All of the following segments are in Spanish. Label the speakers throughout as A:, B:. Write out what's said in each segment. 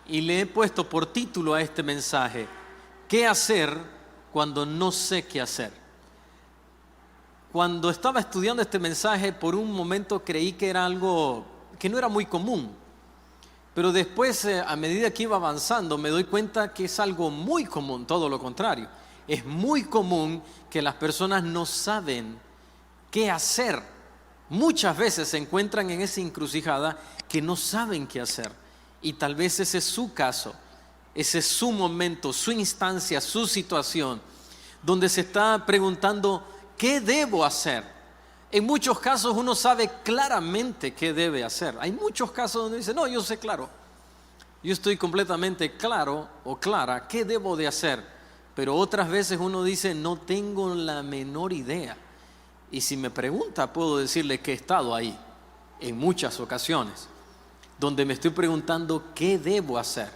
A: y le he puesto por título a este mensaje: ¿qué hacer cuando no sé qué hacer? Cuando estaba estudiando este mensaje, por un momento creí que era algo que no era muy común, pero después, a medida que iba avanzando, me doy cuenta que es algo muy común, todo lo contrario. Es muy común que las personas no saben qué hacer. Muchas veces se encuentran en esa encrucijada que no saben qué hacer. Y tal vez ese es su caso, ese es su momento, su instancia, su situación, donde se está preguntando: ¿qué debo hacer? En muchos casos uno sabe claramente qué debe hacer. Hay muchos casos donde dice: no, yo sé claro, yo estoy completamente claro o clara qué debo de hacer. Pero otras veces uno dice: no tengo la menor idea. Y si me pregunta, puedo decirle que he estado ahí en muchas ocasiones, donde me estoy preguntando qué debo hacer.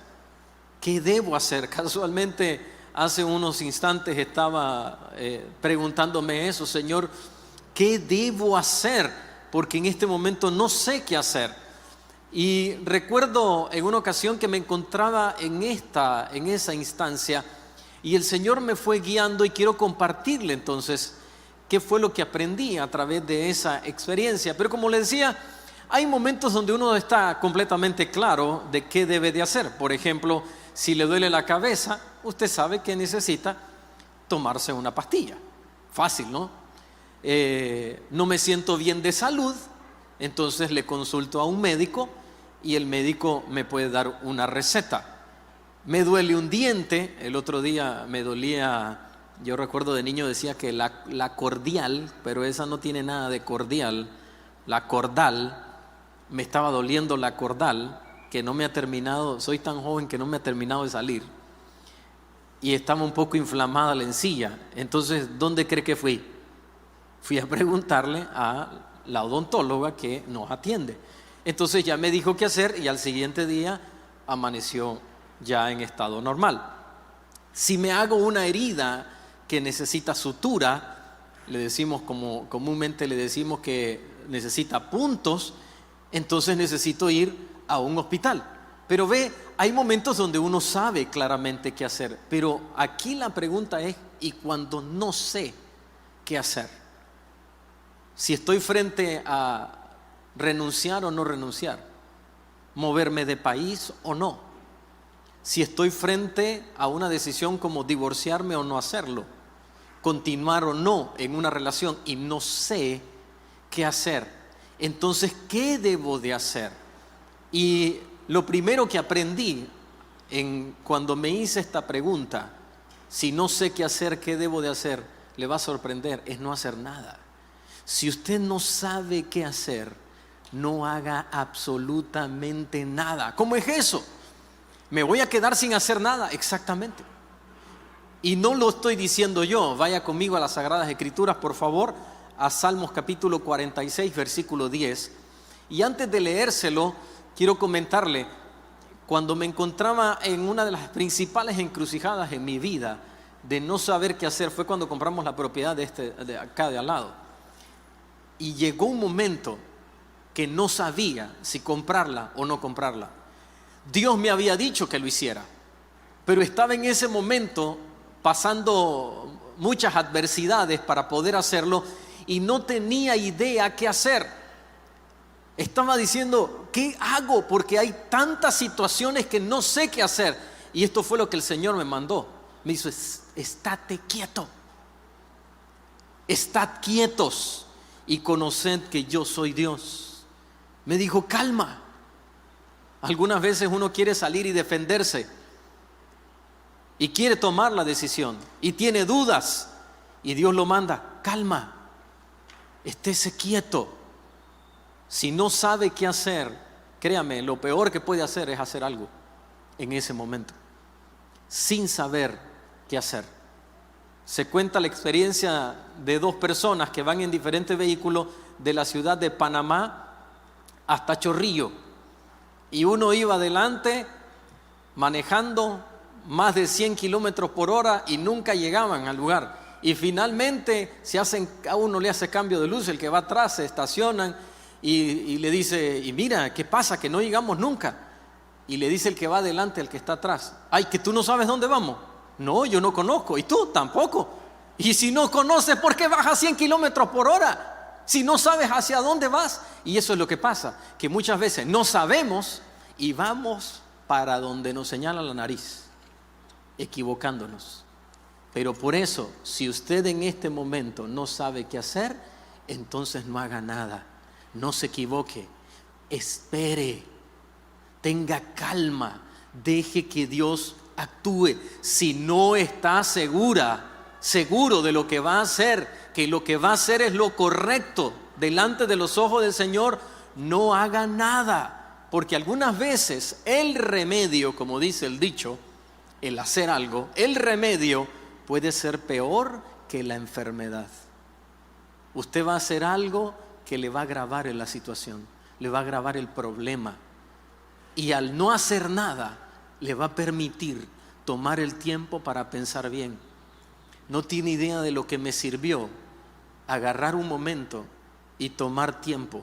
A: ¿Qué debo hacer? Casualmente, hace unos instantes estaba preguntándome eso: Señor, ¿qué debo hacer? Porque en este momento no sé qué hacer. Y recuerdo en una ocasión que me encontraba en esa instancia, y el Señor me fue guiando, y quiero compartirle entonces qué fue lo que aprendí a través de esa experiencia. Pero como le decía, hay momentos donde uno está completamente claro de qué debe de hacer. Por ejemplo, si le duele la cabeza, usted sabe que necesita tomarse una pastilla. Fácil, ¿no? No me siento bien de salud, entonces le consulto a un médico y el médico me puede dar una receta. Me duele un diente. El otro día me dolía, yo recuerdo de niño decía que la cordial, pero esa no tiene nada de cordial, la cordal. Me estaba doliendo la cordal, que no me ha terminado, soy tan joven que no me ha terminado de salir, y estaba un poco inflamada la encía. Entonces, ¿dónde cree que fui? Fui a preguntarle a la odontóloga que nos atiende. Entonces ya me dijo qué hacer, y al siguiente día amaneció ya en estado normal. Si me hago una herida que necesita sutura, le decimos, como comúnmente le decimos, que necesita puntos, entonces necesito ir a un hospital. Pero ve, hay momentos donde uno sabe claramente qué hacer, pero aquí la pregunta es: ¿y cuando no sé qué hacer? Si estoy frente a renunciar o no renunciar, moverme de país o no, si estoy frente a una decisión como divorciarme o no hacerlo, continuar o no en una relación y no sé qué hacer, entonces, ¿qué debo de hacer? Y lo primero que aprendí cuando me hice esta pregunta, si no sé qué hacer, ¿qué debo de hacer?, le va a sorprender, es no hacer nada. Si usted no sabe qué hacer, no haga absolutamente nada. ¿Cómo es eso? ¿Me voy a quedar sin hacer nada? Exactamente. Y no lo estoy diciendo yo. Vaya conmigo a las Sagradas Escrituras, por favor, a Salmos capítulo 46, versículo 10. Y antes de leérselo, quiero comentarle: cuando me encontraba en una de las principales encrucijadas en mi vida de no saber qué hacer, fue cuando compramos la propiedad de acá de al lado. Y llegó un momento que no sabía si comprarla o no comprarla. Dios me había dicho que lo hiciera, pero estaba en ese momento pasando muchas adversidades para poder hacerlo y no tenía idea qué hacer. Estaba diciendo: ¿qué hago? Porque hay tantas situaciones que no sé qué hacer. Y esto fue lo que el Señor me mandó. Me dijo: estate quieto, estad quietos y conoced que yo soy Dios. Me dijo: calma. Algunas veces uno quiere salir y defenderse y quiere tomar la decisión y tiene dudas, y Dios lo manda: calma, estése quieto. Si no sabe qué hacer, créame, lo peor que puede hacer es hacer algo en ese momento sin saber qué hacer. Se cuenta la experiencia de dos personas que van en diferentes vehículos de la ciudad de Panamá hasta Chorrillo, y uno iba adelante manejando más de 100 kilómetros por hora y nunca llegaban al lugar. Y finalmente a uno le hace cambio de luz, el que va atrás se estacionan y le dice: y mira, ¿qué pasa? Que no llegamos nunca. Y le dice el que va adelante al que está atrás: ay, que tú no sabes dónde vamos. No, yo no conozco, y tú tampoco. Y si no conoces, ¿por qué vas a 100 kilómetros por hora? Si no sabes hacia dónde vas. Y eso es lo que pasa, que muchas veces no sabemos y vamos para donde nos señala la nariz, equivocándonos. Pero por eso, si usted en este momento no sabe qué hacer, entonces no haga nada, no se equivoque, espere, tenga calma, deje que Dios actúe. Si no está seguro de lo que va a hacer, que lo que va a hacer es lo correcto delante de los ojos del Señor, no haga nada, porque algunas veces el remedio, como dice el dicho, el hacer algo, el remedio puede ser peor que la enfermedad. Usted va a hacer algo que le va a agravar en la situación, le va a agravar el problema, y al no hacer nada le va a permitir tomar el tiempo para pensar bien. No tiene idea de lo que me sirvió agarrar un momento y tomar tiempo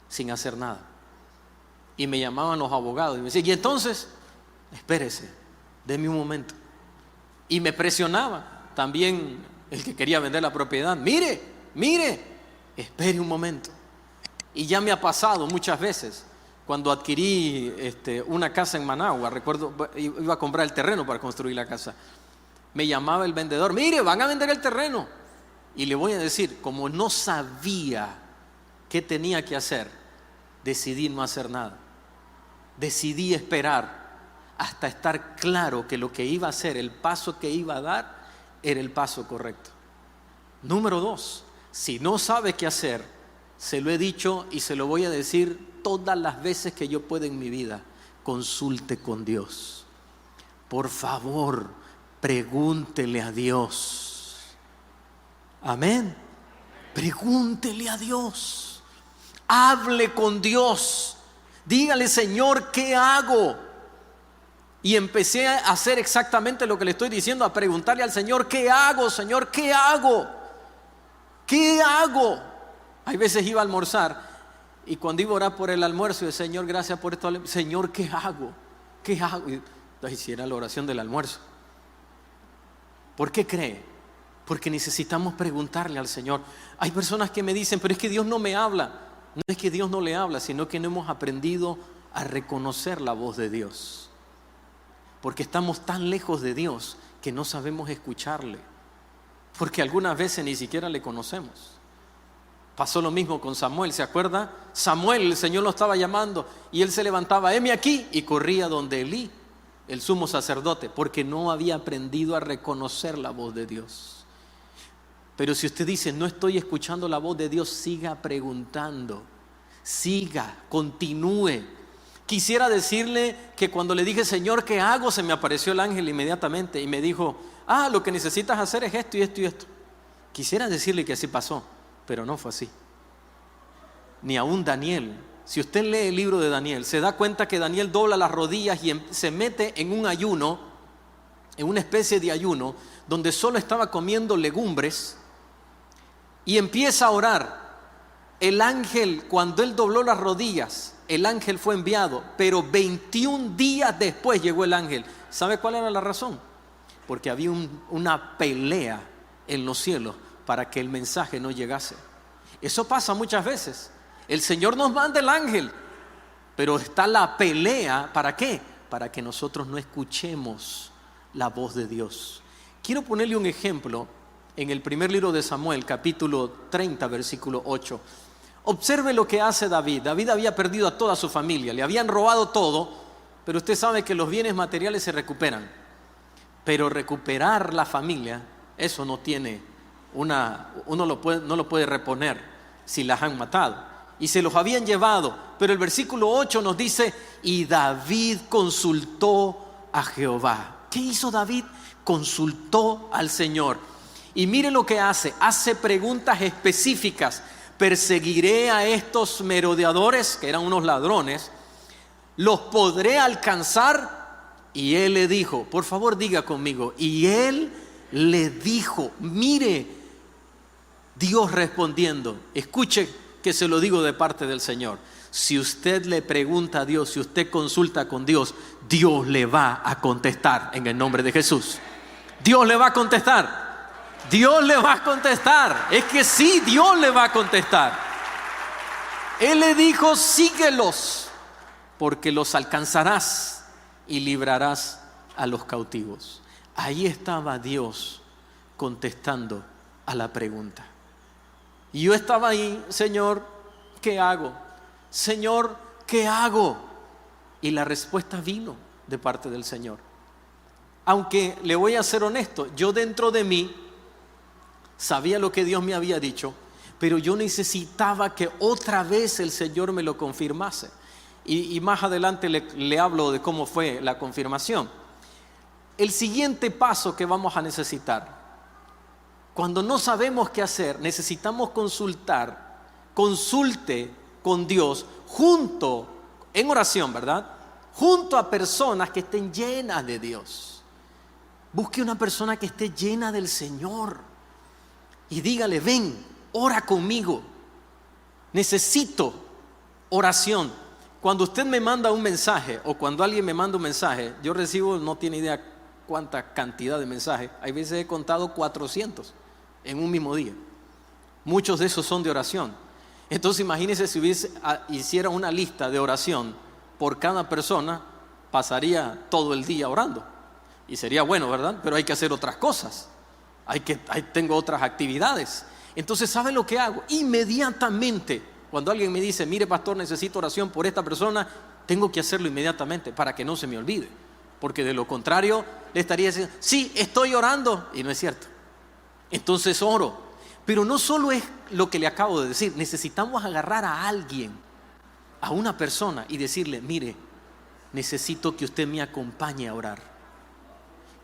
A: sin hacer nada. Y me llamaban los abogados y me decían: y entonces, espérese, deme un momento. Y me presionaba también el que quería vender la propiedad: mire, espere un momento. Y ya me ha pasado muchas veces. Cuando adquirí una casa en Managua, recuerdo, iba a comprar el terreno para construir la casa. Me llamaba el vendedor: mire, van a vender el terreno. Y le voy a decir, como no sabía qué tenía que hacer, decidí no hacer nada. Decidí esperar hasta estar claro que lo que iba a hacer, el paso que iba a dar, era el paso correcto. Número 2, si no sabe qué hacer, se lo he dicho y se lo voy a decir todas las veces que yo pueda en mi vida: consulte con Dios. Por favor, pregúntele a Dios. Amén. Pregúntele a Dios. Hable con Dios. Dígale: Señor, ¿qué hago? Y empecé a hacer exactamente lo que le estoy diciendo, a preguntarle al Señor: ¿qué hago, Señor? ¿Qué hago? ¿Qué hago? Hay veces iba a almorzar y cuando iba a orar por el almuerzo, yo: Señor, gracias por esto. Señor, ¿qué hago? ¿Qué hago? Y hiciera la oración del almuerzo. ¿Por qué cree? Porque necesitamos preguntarle al Señor. Hay personas que me dicen: pero es que Dios no me habla. No es que Dios no le habla, sino que no hemos aprendido a reconocer la voz de Dios. Porque estamos tan lejos de Dios que no sabemos escucharle. Porque algunas veces ni siquiera le conocemos. Pasó lo mismo con Samuel, ¿se acuerda? Samuel, el Señor lo estaba llamando y él se levantaba: heme aquí, y corría donde Elí, el sumo sacerdote, porque no había aprendido a reconocer la voz de Dios. Pero si usted dice: no estoy escuchando la voz de Dios, siga preguntando, continúe. Quisiera decirle que cuando le dije: Señor, ¿qué hago?, se me apareció el ángel inmediatamente y me dijo: lo que necesitas hacer es esto y esto y esto. Quisiera decirle que así pasó, pero no fue así. Ni aún Daniel. Si usted lee el libro de Daniel, se da cuenta que Daniel dobla las rodillas y se mete en un ayuno, en una especie de ayuno, donde solo estaba comiendo legumbres, y empieza a orar. El ángel, cuando él dobló las rodillas, el ángel fue enviado, pero 21 días después llegó el ángel. ¿Sabe cuál era la razón? Porque había una pelea en los cielos para que el mensaje no llegase. Eso pasa muchas veces. El Señor nos manda el ángel, pero está la pelea. ¿Para qué? Para que nosotros no escuchemos la voz de Dios. Quiero ponerle un ejemplo en el primer libro de Samuel, capítulo 30, versículo 8. Observe lo que hace David. David había perdido a toda su familia, le habían robado todo, pero usted sabe que los bienes materiales se recuperan. Pero recuperar la familia, eso no tiene no lo puede reponer si las han matado. Y se los habían llevado. Pero el versículo 8 nos dice: y David consultó a Jehová. ¿Qué hizo David? Consultó al Señor. Y mire lo que hace preguntas específicas. ¿Perseguiré a estos merodeadores, que eran unos ladrones? ¿Los podré alcanzar? Y él le dijo, por favor diga conmigo, y él le dijo, mire, Dios respondiendo, escuche que se lo digo de parte del Señor. Si usted le pregunta a Dios, si usted consulta con Dios, Dios le va a contestar en el nombre de Jesús. Dios le va a contestar. Dios le va a contestar. Es que sí, Dios le va a contestar. Él le dijo, síguelos, porque los alcanzarás y librarás a los cautivos. Ahí estaba Dios contestando a la pregunta. Y yo estaba ahí, Señor, ¿qué hago? Señor, ¿qué hago? Y la respuesta vino de parte del Señor. Aunque le voy a ser honesto, yo dentro de mí sabía lo que Dios me había dicho, pero yo necesitaba que otra vez el Señor me lo confirmase. Y más adelante le hablo de cómo fue la confirmación. El siguiente paso que vamos a necesitar, cuando no sabemos qué hacer, necesitamos consulte con Dios en oración, ¿verdad? Junto a personas que estén llenas de Dios. Busque una persona que esté llena del Señor y dígale, ven, ora conmigo. Necesito oración. Cuando usted me manda un mensaje o cuando alguien me manda un mensaje, yo recibo, no tiene idea cuánta cantidad de mensajes. Hay veces he contado 400 en un mismo día. Muchos de esos son de oración. Entonces imagínese si hiciera una lista de oración por cada persona, pasaría todo el día orando. Y sería bueno, ¿verdad? Pero hay que hacer otras cosas. Tengo otras actividades. Entonces, ¿sabe lo que hago? Inmediatamente, cuando alguien me dice, mire pastor, necesito oración por esta persona, tengo que hacerlo inmediatamente para que no se me olvide. Porque de lo contrario, le estaría diciendo, sí, estoy orando, y no es cierto. Entonces oro. Pero no solo es lo que le acabo de decir, necesitamos agarrar a alguien, a una persona y decirle, mire, necesito que usted me acompañe a orar,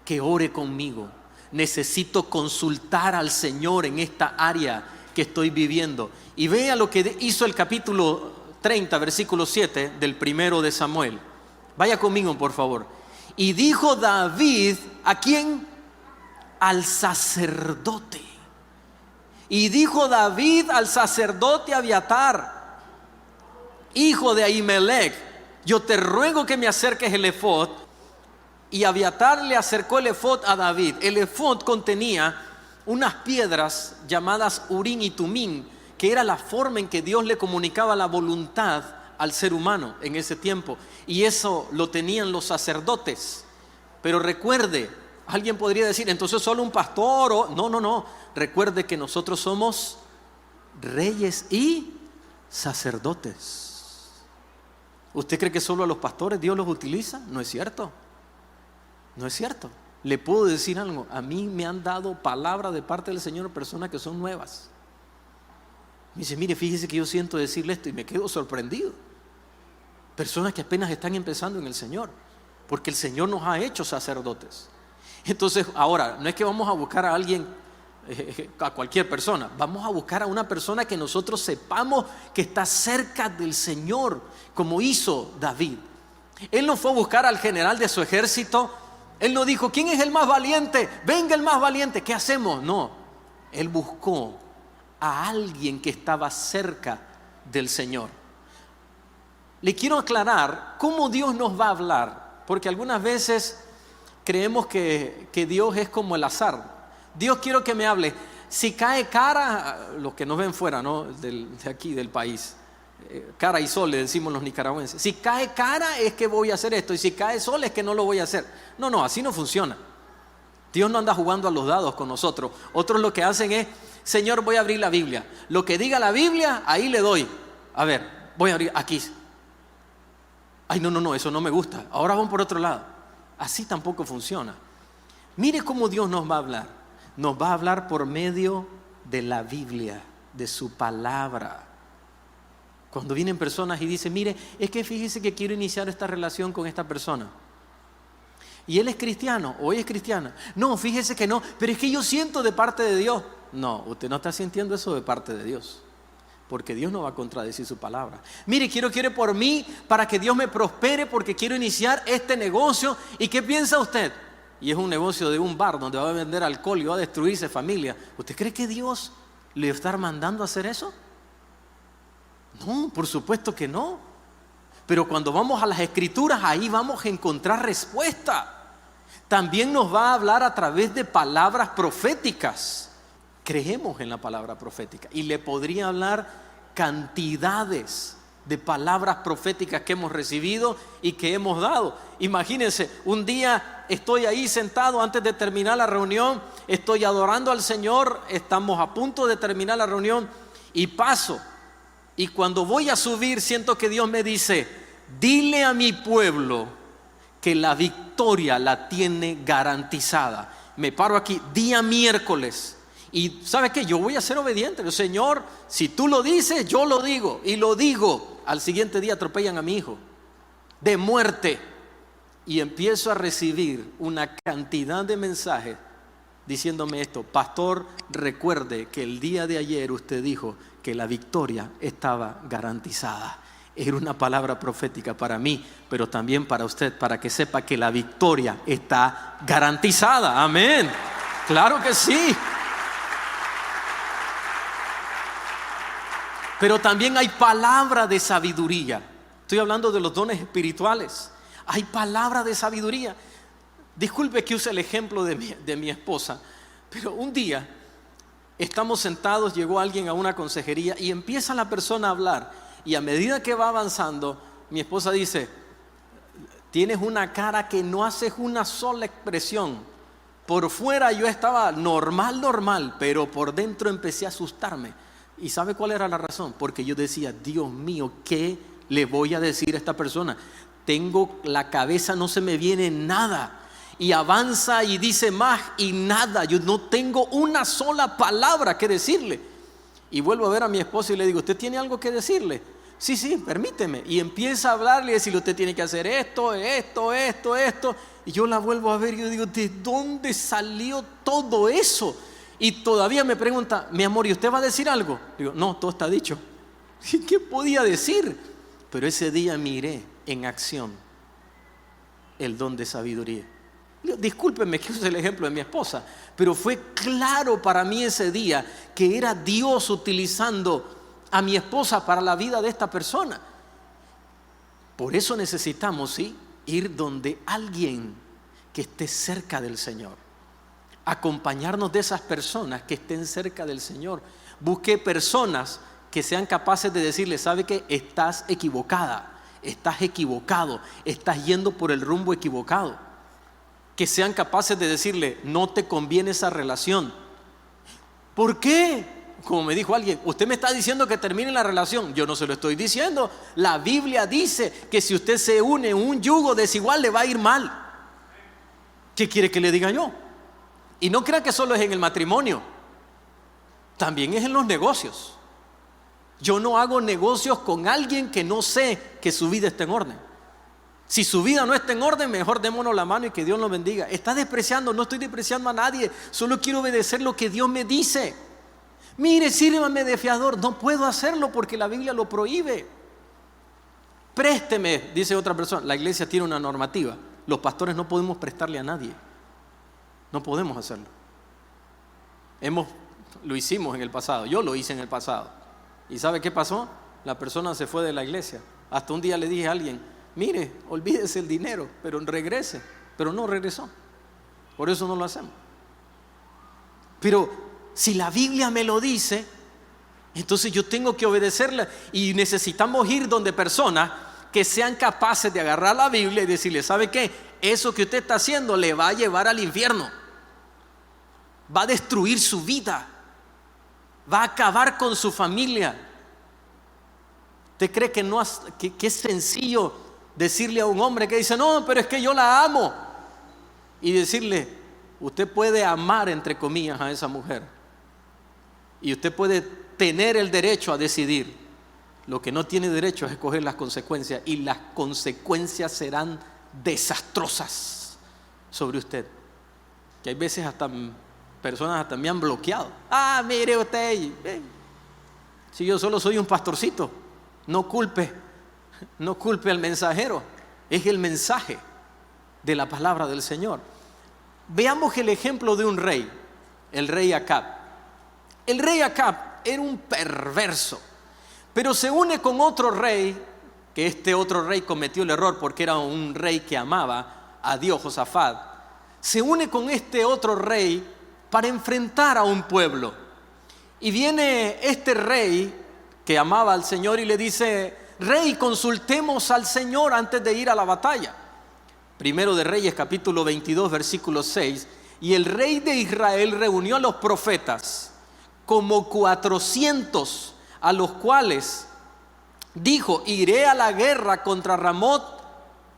A: que ore conmigo. Necesito consultar al Señor en esta área que estoy viviendo. Y vea lo que hizo el capítulo 30, versículo 7 del primero de Samuel. Vaya conmigo, por favor. Y dijo David, ¿a quién? Al sacerdote. Y dijo David al sacerdote Abiatar, hijo de Ahimelech, yo te ruego que me acerques el efod. Y Abiatar le acercó el efod a David. El efod contenía unas piedras llamadas Urim y Tumim, que era la forma en que Dios le comunicaba la voluntad al ser humano en ese tiempo. Y eso lo tenían los sacerdotes. Pero recuerde, alguien podría decir, entonces solo un pastor o... No. Recuerde que nosotros somos reyes y sacerdotes. ¿Usted cree que solo a los pastores Dios los utiliza? No es cierto. No es cierto. Le puedo decir algo. A mí me han dado palabra de parte del Señor personas que son nuevas. Me dice, mire, fíjese que yo siento decirle esto y me quedo sorprendido. Personas que apenas están empezando en el Señor, porque el Señor nos ha hecho sacerdotes. Entonces, ahora, no es que vamos a buscar a alguien, a cualquier persona. Vamos a buscar a una persona que nosotros sepamos que está cerca del Señor, como hizo David. Él no fue a buscar al general de su ejército. Él no dijo, ¿quién es el más valiente? Venga el más valiente, ¿qué hacemos? No, él buscó a alguien que estaba cerca del Señor. Le quiero aclarar cómo Dios nos va a hablar, porque algunas veces creemos que Dios es como el azar. Dios, quiero que me hable. Si cae cara, los que nos ven fuera, ¿no? de aquí del país, cara y sol le decimos los nicaragüenses. Si cae cara es que voy a hacer esto, y si cae sol es que no lo voy a hacer. No, así no funciona. Dios no anda jugando a los dados con nosotros. Otros lo que hacen es, Señor, voy a abrir la Biblia. Lo que diga la Biblia, ahí le doy. A ver, voy a abrir aquí. Ay, no, eso no me gusta. Ahora vamos por otro lado. Así tampoco funciona. Mire cómo Dios nos va a hablar. Nos va a hablar por medio de la Biblia, de su palabra. Cuando vienen personas y dicen, mire, es que fíjese que quiero iniciar esta relación con esta persona. Y él es cristiano o ella es cristiana. No, fíjese que no, pero es que yo siento de parte de Dios. No, usted no está sintiendo eso de parte de Dios, porque Dios no va a contradecir su palabra. Mire, quiero por mí, para que Dios me prospere, porque quiero iniciar este negocio. ¿Y qué piensa usted? Y es un negocio de un bar donde va a vender alcohol y va a destruirse familia. ¿Usted cree que Dios le está mandando a hacer eso? No, por supuesto que no. Pero cuando vamos a las Escrituras, ahí vamos a encontrar respuesta. También nos va a hablar a través de palabras proféticas. Creemos en la palabra profética y le podría hablar cantidades de palabras proféticas que hemos recibido y que hemos dado. Imagínense, un día estoy ahí sentado antes de terminar la reunión, estoy adorando al Señor, estamos a punto de terminar la reunión y paso. Y cuando voy a subir, siento que Dios me dice: dile a mi pueblo que la victoria la tiene garantizada. Me paro aquí, día miércoles. Y ¿sabe qué? Yo voy a ser obediente. Señor, si tú lo dices, yo lo digo. Y lo digo. Al siguiente día atropellan a mi hijo de muerte. Y empiezo a recibir una cantidad de mensajes diciéndome esto: pastor, recuerde que el día de ayer usted dijo que la victoria estaba garantizada. Era una palabra profética para mí, pero también para usted, para que sepa que la victoria está garantizada. Amén. Claro que sí. Pero también hay palabra de sabiduría. Estoy hablando de los dones espirituales. Hay palabra de sabiduría. Disculpe que use el ejemplo de mi esposa, pero un día estamos sentados, llegó alguien a una consejería y empieza la persona a hablar. Y a medida que va avanzando, mi esposa dice: tienes una cara que no haces una sola expresión. Por fuera yo estaba normal, pero por dentro empecé a asustarme. ¿Y sabe cuál era la razón? Porque yo decía: Dios mío, ¿qué le voy a decir a esta persona? Tengo la cabeza, no se me viene nada. Y avanza y dice más y nada. Yo no tengo una sola palabra que decirle. Y vuelvo a ver a mi esposa y le digo: ¿usted tiene algo que decirle? Sí, permíteme. Y empieza a hablarle y decirle: usted tiene que hacer esto. Y yo la vuelvo a ver y yo digo: ¿de dónde salió todo eso? Y todavía me pregunta: mi amor, ¿y usted va a decir algo? Digo: no, todo está dicho. ¿Qué podía decir? Pero ese día miré en acción el don de sabiduría. Discúlpenme que use el ejemplo de mi esposa, pero fue claro para mí ese día que era Dios utilizando a mi esposa para la vida de esta persona. Por eso necesitamos, ¿sí?, ir donde alguien que esté cerca del Señor. Acompañarnos de esas personas que estén cerca del Señor. Busque personas que sean capaces de decirle: ¿sabe qué? Estás equivocada, estás equivocado, estás yendo por el rumbo equivocado. Que sean capaces de decirle: no te conviene esa relación. ¿Por qué? Como me dijo alguien: usted me está diciendo que termine la relación. Yo no se lo estoy diciendo. La Biblia dice que si usted se une en un yugo desigual le va a ir mal. ¿Qué quiere que le diga yo? Y no crea que solo es en el matrimonio, también es en los negocios. Yo no hago negocios con alguien que no sé que su vida está en orden. Si su vida no está en orden, mejor démonos la mano y que Dios nos bendiga. Está despreciando. No estoy despreciando a nadie, solo quiero obedecer lo que Dios me dice. Mire, sírvame de fiador. No puedo hacerlo porque la Biblia lo prohíbe. Présteme, dice otra persona. La iglesia tiene una normativa: los pastores no podemos prestarle a nadie. No podemos hacerlo. Lo hicimos en el pasado. Yo lo hice en el pasado. ¿Y sabe qué pasó? La persona se fue de la iglesia. Hasta un día le dije a alguien: mire, olvídese el dinero, pero regrese. Pero no regresó. Por eso no lo hacemos. Pero si la Biblia me lo dice, entonces yo tengo que obedecerla. Y necesitamos ir donde personas que sean capaces de agarrar la Biblia y decirle: ¿sabe qué? Eso que usted está haciendo le va a llevar al infierno. Va a destruir su vida. Va a acabar con su familia. ¿Usted cree que es sencillo decirle a un hombre que dice: no, pero es que yo la amo? Y decirle: usted puede amar, entre comillas, a esa mujer. Y usted puede tener el derecho a decidir. Lo que no tiene derecho es escoger las consecuencias. Y las consecuencias serán desastrosas sobre usted. Que hay veces hasta personas hasta me han bloqueado. Mire usted, si yo solo soy un pastorcito. No culpe al mensajero. Es el mensaje de la palabra del Señor. Veamos el ejemplo de un rey, el rey Acab. El rey Acab era un perverso, Pero se une con otro rey, que este otro rey cometió el error porque era un rey que amaba a Dios, Josafat. Se une con este otro rey para enfrentar a un pueblo. Y viene este rey que amaba al Señor y le dice: Rey, consultemos al Señor antes de ir a la batalla. Primero de Reyes, capítulo 22, versículo 6. Y el rey de Israel reunió a los profetas, como 400, a los cuales dijo: ¿iré a la guerra contra Ramot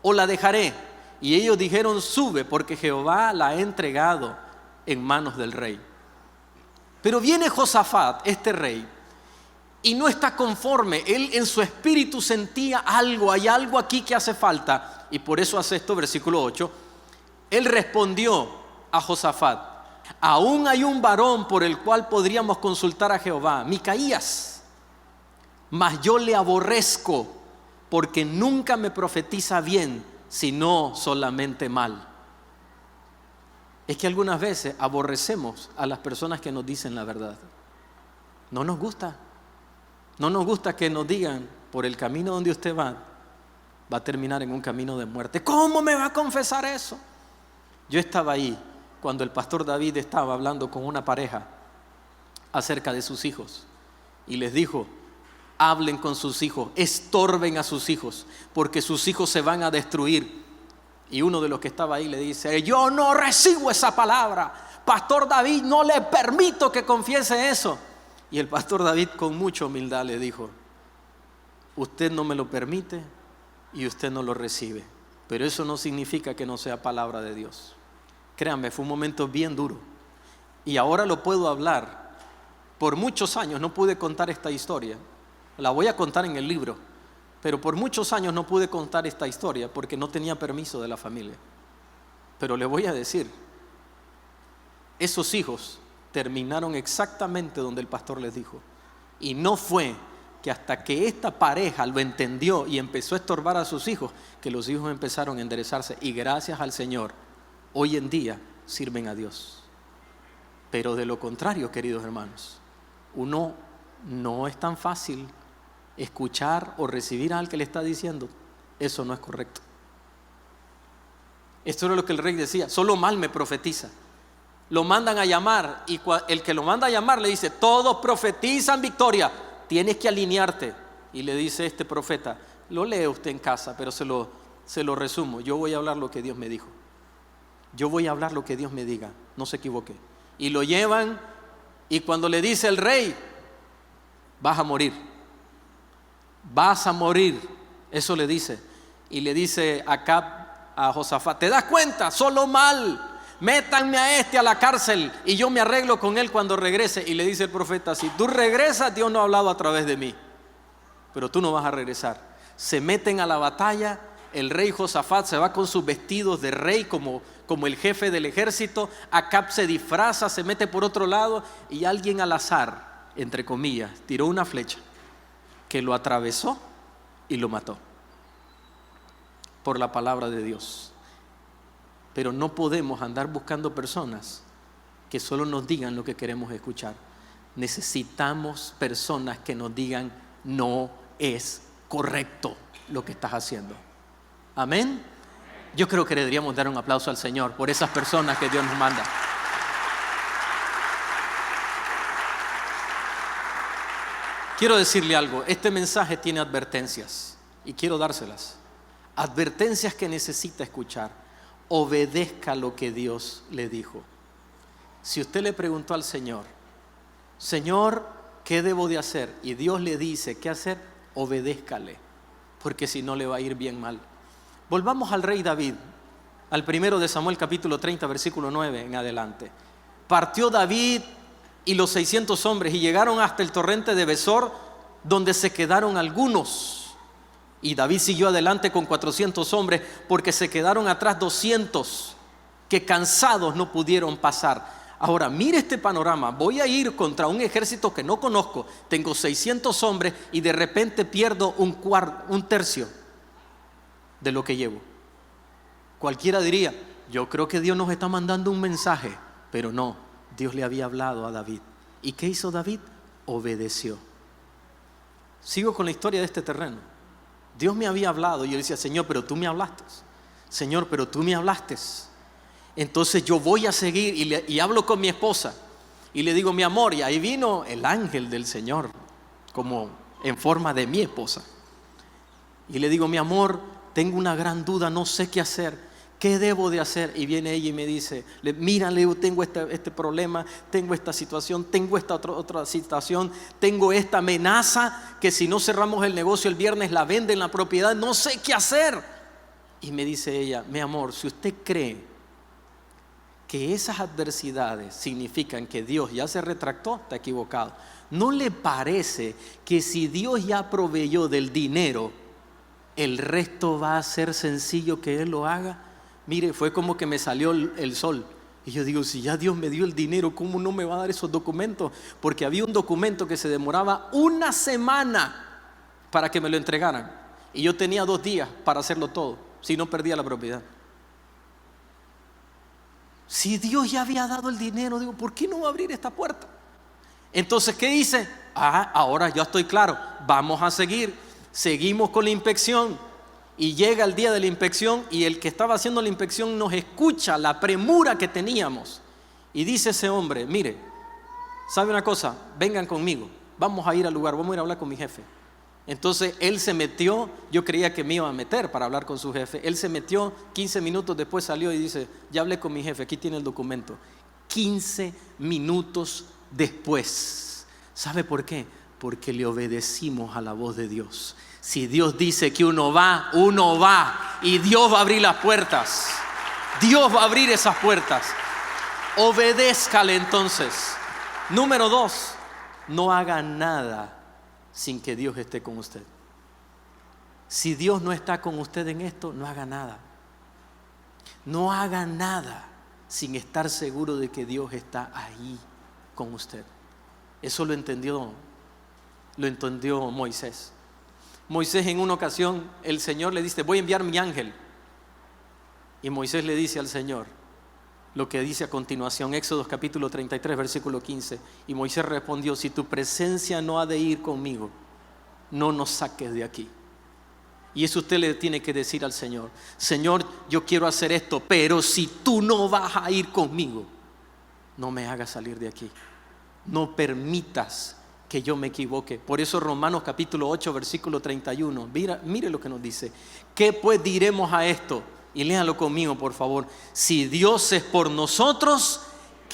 A: o la dejaré? Y ellos dijeron: sube, porque Jehová la ha entregado en manos del rey. Pero viene Josafat, este rey, y no está conforme. Él en su espíritu sentía algo, hay algo aquí que hace falta. Y por eso hace esto, versículo 8. Él respondió a Josafat: aún hay un varón por el cual podríamos consultar a Jehová, Micaías, mas yo le aborrezco, porque nunca me profetiza bien, sino solamente mal. Es que algunas veces aborrecemos a las personas que nos dicen la verdad. No nos gusta. No nos gusta que nos digan: por el camino donde usted va a terminar en un camino de muerte. ¿Cómo me va a confesar eso? Yo estaba ahí cuando el pastor David estaba hablando con una pareja acerca de sus hijos y les dijo: hablen con sus hijos, estorben a sus hijos, porque sus hijos se van a destruir. Y uno de los que estaba ahí le dice: yo no recibo esa palabra, pastor David, no le permito que confiese eso. Y el pastor David con mucha humildad le dijo: usted no me lo permite y usted no lo recibe, pero eso no significa que no sea palabra de Dios. Créanme, fue un momento bien duro y ahora lo puedo hablar. Por muchos años no pude contar esta historia, la voy a contar en el libro, pero por muchos años no pude contar esta historia porque no tenía permiso de la familia. Pero le voy a decir, esos hijos terminaron exactamente donde el pastor les dijo. Y no fue que hasta que esta pareja lo entendió y empezó a estorbar a sus hijos, que los hijos empezaron a enderezarse. Y gracias al Señor, hoy en día sirven a Dios. Pero de lo contrario, queridos hermanos, uno no es tan fácil escuchar o recibir al que le está diciendo: eso no es correcto. Esto era lo que el rey decía: solo mal me profetiza. Lo mandan a llamar y el que lo manda a llamar le dice: todos profetizan victoria, tienes que alinearte. Y le dice este profeta: lo lee usted en casa, pero se lo resumo. Yo voy a hablar lo que Dios me dijo. Yo voy a hablar lo que Dios me diga, no se equivoque. Y lo llevan, y cuando le dice el rey: vas a morir, vas a morir, eso le dice. Y le dice Acab a Josafat: ¿te das cuenta? Solo mal. Métanme a este a la cárcel y yo me arreglo con él cuando regrese. Y le dice el profeta: si tú regresas, Dios no ha hablado a través de mí, pero tú no vas a regresar. Se meten a la batalla. El rey Josafat se va con sus vestidos de rey como el jefe del ejército. Acab se disfraza, se mete por otro lado, y alguien al azar, entre comillas, tiró una flecha que lo atravesó y lo mató por la palabra de Dios. Pero no podemos andar buscando personas que solo nos digan lo que queremos escuchar. Necesitamos personas que nos digan: no es correcto lo que estás haciendo. Amén. Yo creo que deberíamos dar un aplauso al Señor por esas personas que Dios nos manda. Quiero decirle algo. Este mensaje tiene advertencias y quiero dárselas. Advertencias que necesita escuchar. Obedezca lo que Dios le dijo. Si usted le preguntó al Señor: Señor, ¿qué debo de hacer? Y Dios le dice qué hacer, obedézcale, porque si no le va a ir bien mal. Volvamos al rey David, al primero de Samuel capítulo 30, versículo 9 en adelante. Partió David y los 600 hombres y llegaron hasta el torrente de Besor, donde se quedaron algunos. Y David siguió adelante con 400 hombres, porque se quedaron atrás 200 que cansados no pudieron pasar. Ahora mire este panorama: voy a ir contra un ejército que no conozco, tengo 600 hombres y de repente pierdo un tercio de lo que llevo. Cualquiera diría: yo creo que Dios nos está mandando un mensaje. Pero no, Dios le había hablado a David. ¿Y qué hizo David? Obedeció. Sigo con la historia de este terreno. Dios me había hablado y yo decía, Señor, pero tú me hablaste. Señor, pero tú me hablaste. Entonces yo voy a seguir y hablo con mi esposa y le digo, mi amor, y ahí vino el ángel del Señor como en forma de mi esposa. Y le digo, mi amor, tengo una gran duda, no sé qué hacer, ¿qué debo de hacer? Y viene ella y me dice, mira, Leo, tengo este problema, tengo esta situación, tengo esta otra situación, tengo esta amenaza que si no cerramos el negocio el viernes la venden la propiedad, no sé qué hacer. Y me dice ella, mi amor, si usted cree que esas adversidades significan que Dios ya se retractó, está equivocado. ¿No le parece que si Dios ya proveyó del dinero, el resto va a ser sencillo que Él lo haga? Mire, fue como que me salió el sol. Y yo digo, si ya Dios me dio el dinero, ¿cómo no me va a dar esos documentos? Porque había un documento que se demoraba una semana para que me lo entregaran. Y yo tenía 2 días para hacerlo todo, si no perdía la propiedad. Si Dios ya había dado el dinero, digo, ¿por qué no va a abrir esta puerta? Entonces, ¿qué hice? Ahora ya estoy claro, vamos a seguir. Seguimos con la inspección y llega el día de la inspección y el que estaba haciendo la inspección nos escucha la premura que teníamos y dice ese hombre, mire, ¿sabe una cosa? Vengan conmigo, vamos a ir al lugar, vamos a ir a hablar con mi jefe. Entonces él se metió, yo creía que me iba a meter para hablar con su jefe, él se metió, 15 minutos después salió y dice, ya hablé con mi jefe, aquí tiene el documento. 15 minutos después. ¿Sabe por qué? Porque le obedecimos a la voz de Dios. Si Dios dice que uno va y Dios va a abrir las puertas. Dios va a abrir esas puertas. Obedézcale entonces. Número 2, no haga nada sin que Dios esté con usted. Si Dios no está con usted en esto, no haga nada. No haga nada sin estar seguro de que Dios está ahí con usted. Eso lo entendió Moisés. Moisés, en una ocasión el Señor le dice, voy a enviar mi ángel. Y Moisés le dice al Señor lo que dice a continuación, Éxodo capítulo 33, versículo 15. Y Moisés respondió, si tu presencia no ha de ir conmigo, no nos saques de aquí. Y eso usted le tiene que decir al Señor, Señor, yo quiero hacer esto, pero si tú no vas a ir conmigo, no me hagas salir de aquí. No permitas que yo me equivoque. Por eso Romanos capítulo 8, versículo 31. Mire lo que nos dice. ¿Qué pues diremos a esto? Y léalo conmigo, por favor. Si Dios es por nosotros,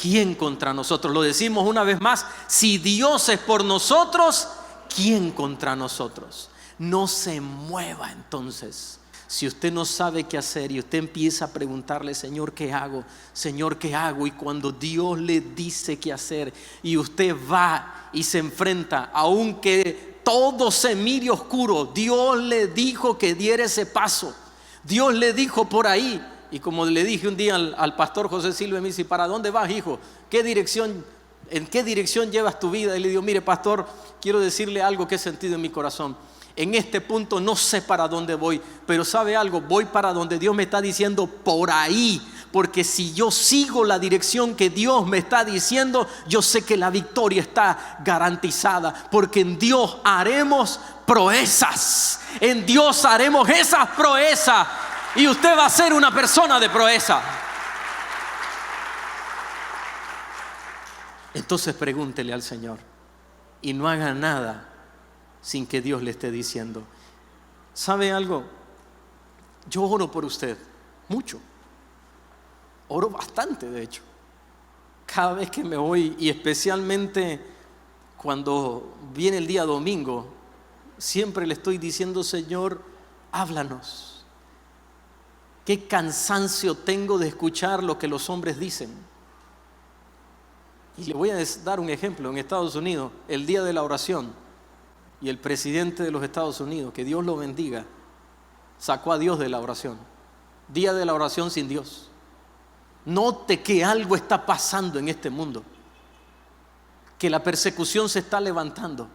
A: ¿quién contra nosotros? Lo decimos una vez más. Si Dios es por nosotros, ¿quién contra nosotros? No se mueva entonces. Si usted no sabe qué hacer y usted empieza a preguntarle, Señor, ¿qué hago? Señor, ¿qué hago? Y cuando Dios le dice qué hacer y usted va y se enfrenta, aunque todo se mire oscuro, Dios le dijo que diera ese paso. Dios le dijo por ahí. Y como le dije un día al pastor José Silva, me dice, ¿para dónde vas, hijo? ¿En qué dirección llevas tu vida? Y le digo, mire, pastor, quiero decirle algo que he sentido en mi corazón. En este punto no sé para dónde voy, pero ¿sabe algo? Voy para donde Dios me está diciendo, por ahí. Porque si yo sigo la dirección que Dios me está diciendo, yo sé que la victoria está garantizada. Porque en Dios haremos proezas. En Dios haremos esas proezas. Y usted va a ser una persona de proeza. Entonces pregúntele al Señor y no haga nada sin que Dios le esté diciendo. ¿Sabe algo? Yo oro por usted, mucho. Oro bastante, de hecho. Cada vez que me voy, y especialmente cuando viene el día domingo, siempre le estoy diciendo, Señor, háblanos. Qué cansancio tengo de escuchar lo que los hombres dicen. Y le voy a dar un ejemplo. En Estados Unidos, el día de la oración, y el presidente de los Estados Unidos, que Dios lo bendiga, sacó a Dios de la oración. Día de la oración sin Dios. Note que algo está pasando en este mundo, que la persecución se está levantando.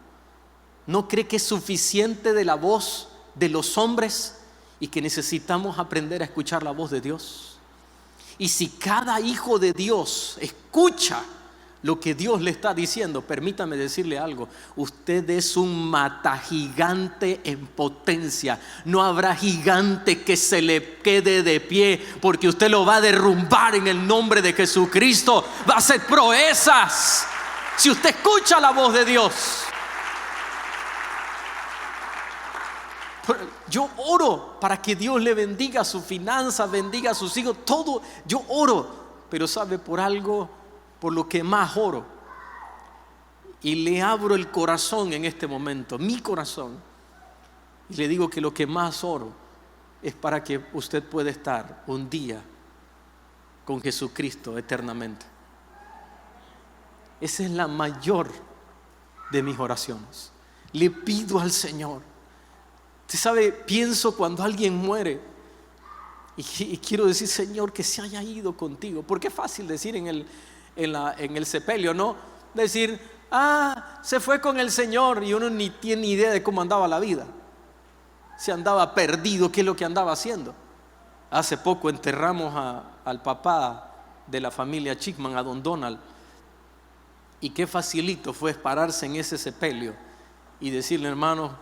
A: ¿No cree que es suficiente de la voz de los hombres y que necesitamos aprender a escuchar la voz de Dios? Y si cada hijo de Dios escucha lo que Dios le está diciendo, permítame decirle algo: usted es un matagigante en potencia. No habrá gigante que se le quede de pie, porque usted lo va a derrumbar en el nombre de Jesucristo. Va a hacer proezas si usted escucha la voz de Dios. Yo oro para que Dios le bendiga sus finanzas, bendiga a sus hijos, todo. Yo oro, pero ¿sabe por algo? Por lo que más oro, y le abro el corazón en este momento, mi corazón, y le digo que lo que más oro es para que usted pueda estar un día con Jesucristo eternamente. Esa es la mayor de mis oraciones. Le pido al Señor. Usted sabe, pienso cuando alguien muere y quiero decir: Señor, que se haya ido contigo. Porque es fácil decir en el sepelio, ¿no? Decir: se fue con el Señor, y uno ni tiene idea de cómo andaba la vida. Si andaba perdido, qué es lo que andaba haciendo. Hace poco enterramos al papá de la familia Chickman, a don Donald, y qué facilito fue pararse en ese sepelio y decirle: hermano,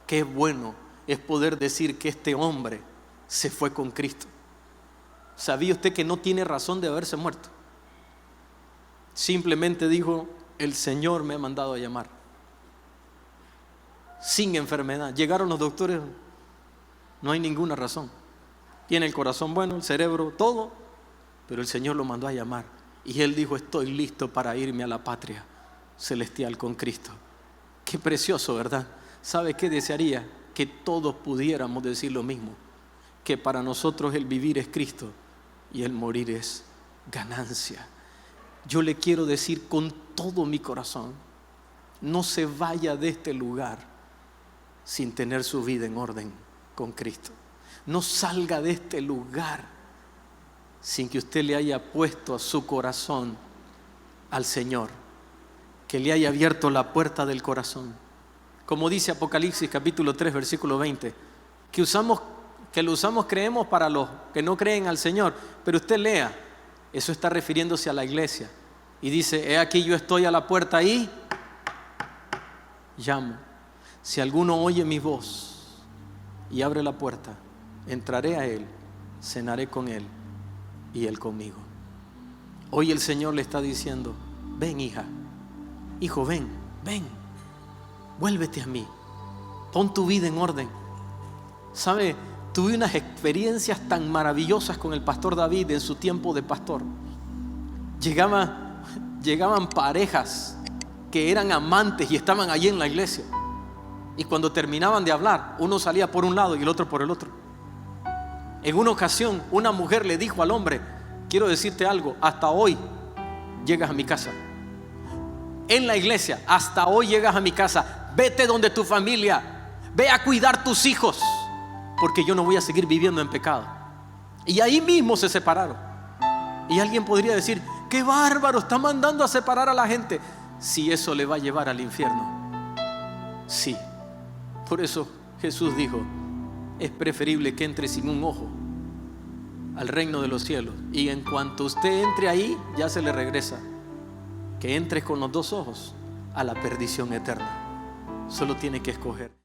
A: qué bueno es poder decir que este hombre se fue con Cristo. ¿Sabía usted que no tiene razón de haberse muerto? Simplemente dijo: el Señor me ha mandado a llamar. Sin enfermedad. Llegaron los doctores: no hay ninguna razón. Tiene el corazón bueno, el cerebro, todo, pero el Señor lo mandó a llamar. Y él dijo: estoy listo para irme a la patria celestial con Cristo. Qué precioso, ¿verdad? ¿Sabe qué desearía? Que todos pudiéramos decir lo mismo, que para nosotros el vivir es Cristo y el morir es ganancia. Yo le quiero decir con todo mi corazón: no se vaya de este lugar sin tener su vida en orden con Cristo. No salga de este lugar sin que usted le haya puesto a su corazón al Señor, que le haya abierto la puerta del corazón. Como dice Apocalipsis capítulo 3 versículo 20, que lo usamos, creemos, para los que no creen al Señor. Pero usted lea, eso está refiriéndose a la iglesia, y dice: he aquí yo estoy a la puerta y llamo. Si alguno oye mi voz y abre la puerta, entraré a él, cenaré con él y él conmigo. Hoy el Señor le está diciendo: ven, hija, hijo, ven, vuélvete a mí, pon tu vida en orden. ¿Sabe? Tuve unas experiencias tan maravillosas con el pastor David en su tiempo de pastor. Llegaban parejas que eran amantes y estaban allí en la iglesia, y cuando terminaban de hablar, uno salía por un lado y el otro por el otro. En una ocasión, una mujer le dijo al hombre: quiero decirte algo, hasta hoy llegas a mi casa. En la iglesia, hasta hoy llegas a mi casa. Vete donde tu familia, ve a cuidar tus hijos, porque yo no voy a seguir viviendo en pecado. Y ahí mismo se separaron. Y alguien podría decir: qué bárbaro, está mandando a separar a la gente. Si eso le va a llevar al infierno, sí. Por eso Jesús dijo: es preferible que entre sin un ojo al reino de los cielos, y en cuanto usted entre ahí, ya se le regresa, que entres con los dos ojos a la perdición eterna. Solo tiene que escoger.